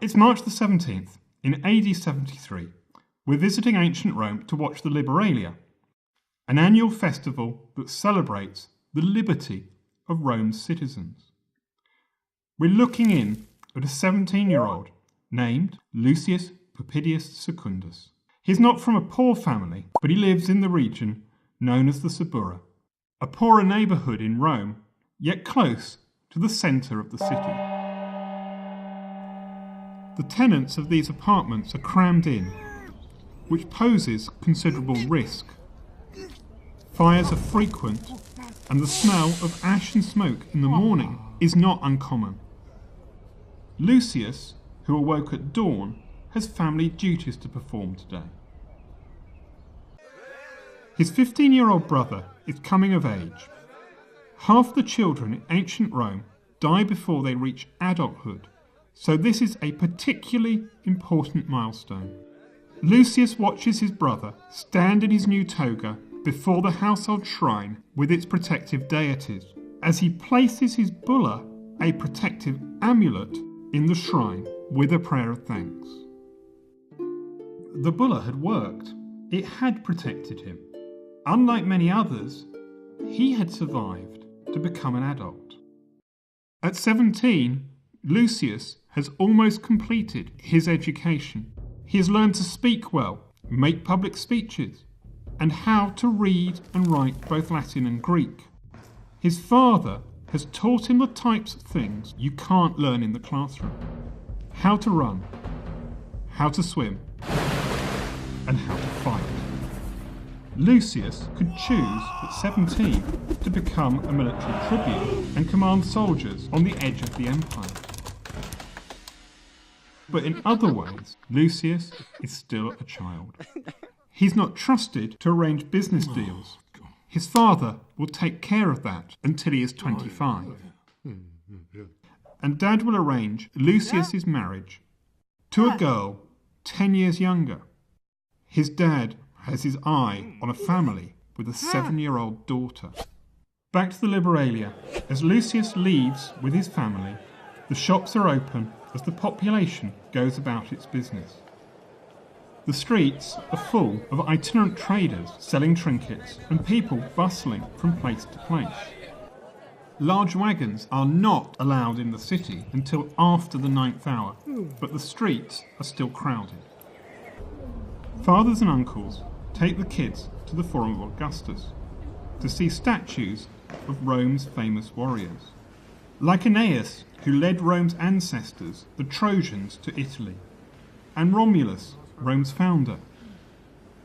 It's March the 17th, in AD 73. We're visiting ancient Rome to watch the Liberalia, an annual festival that celebrates the liberty of Rome's citizens. We're looking in at a 17-year-old named Lucius Popedius Secundus. He's not from a poor family, but he lives in the region known as the Suburra, a poorer neighbourhood in Rome, yet close to the centre of the city. The tenants of these apartments are crammed in, which poses considerable risk. Fires are frequent, and the smell of ash and smoke in the morning is not uncommon. Lucius, who awoke at dawn, has family duties to perform today. His 15-year-old brother is coming of age. Half the children in ancient Rome die before they reach adulthood, so this is a particularly important milestone. Lucius watches his brother stand in his new toga before the household shrine with its protective deities, as he places his bulla, a protective amulet, in the shrine with a prayer of thanks. The bulla had worked. It had protected him. Unlike many others, he had survived to become an adult. At 17, Lucius has almost completed his education. He has learned to speak well, make public speeches, and how to read and write both Latin and Greek. His father has taught him the types of things you can't learn in the classroom. How to run, how to swim, and how to fight. Lucius could choose at 17 to become a military tribune and command soldiers on the edge of the empire. But in other ways, Lucius is still a child. He's not trusted to arrange business deals. His father will take care of that until he is 25. And Dad will arrange Lucius's marriage to a girl 10 years younger. His dad has his eye on a family with a 7-year-old daughter. Back to the Liberalia. As Lucius leaves with his family, the shops are open as the population goes about its business. The streets are full of itinerant traders selling trinkets and people bustling from place to place. Large wagons are not allowed in the city until after the 9th hour, but the streets are still crowded. Fathers and uncles take the kids to the Forum of Augustus to see statues of Rome's famous warriors, like Aeneas, who led Rome's ancestors, the Trojans, to Italy, and Romulus, Rome's founder,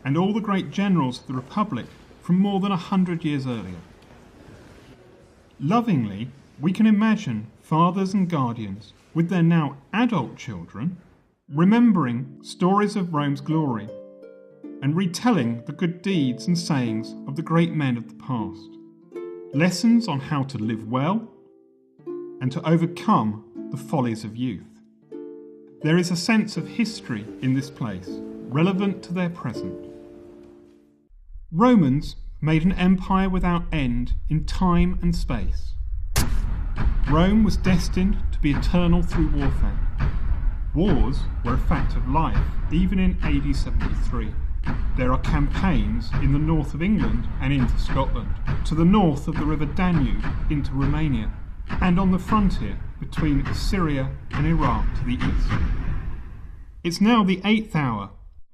and all the great generals of the Republic from more than 100 years earlier. Lovingly, we can imagine fathers and guardians with their now adult children remembering stories of Rome's glory and retelling the good deeds and sayings of the great men of the past. Lessons on how to live well and to overcome the follies of youth. There is a sense of history in this place, relevant to their present. Romans made an empire without end in time and space. Rome was destined to be eternal through warfare. Wars were a fact of life, even in AD 73. There are campaigns in the north of England and into Scotland, to the north of the River Danube into Romania, and on the frontier between Syria and Iraq to the east. It's now the 8th hour,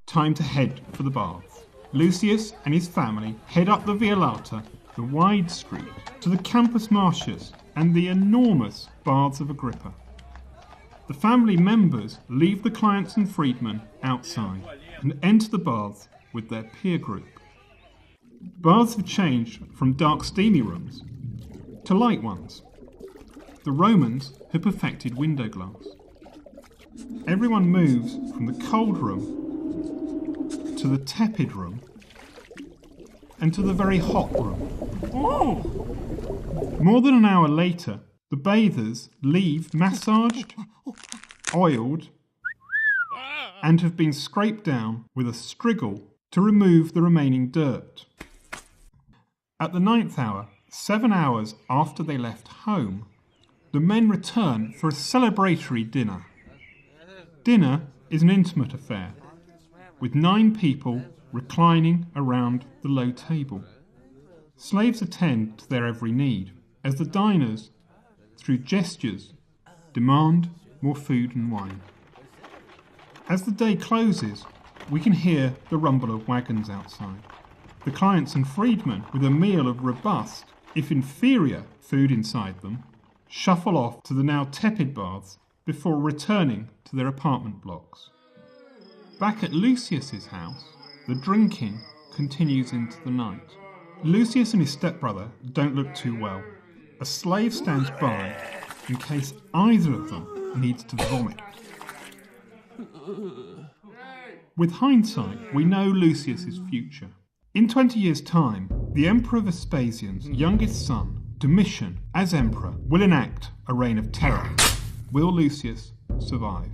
time to head for the baths. Lucius and his family head up the Via Lata, the wide street, to the Campus Martius and the enormous Baths of Agrippa. The family members leave the clients and freedmen outside and enter the baths with their peer group. Baths have changed from dark steamy rooms to light ones. The Romans had perfected window glass. Everyone moves from the cold room to the tepid room and to the very hot room. More than an hour later, the bathers leave massaged, oiled, and have been scraped down with a striggle to remove the remaining dirt. At the 9th hour, 7 hours after they left home, the men return for a celebratory dinner. Dinner is an intimate affair, with 9 people reclining around the low table. Slaves attend to their every need, as the diners, through gestures, demand more food and wine. As the day closes, we can hear the rumble of wagons outside. The clients and freedmen, with a meal of robust, if inferior, food inside them, shuffle off to the now tepid baths before returning to their apartment blocks. Back at Lucius's house, the drinking continues into the night. Lucius and his stepbrother don't look too well. A slave stands by in case either of them needs to vomit. With hindsight, we know Lucius's future. In 20 years' time, the Emperor Vespasian's youngest son, Domitian, as emperor, will enact a reign of terror. Will Lucius survive?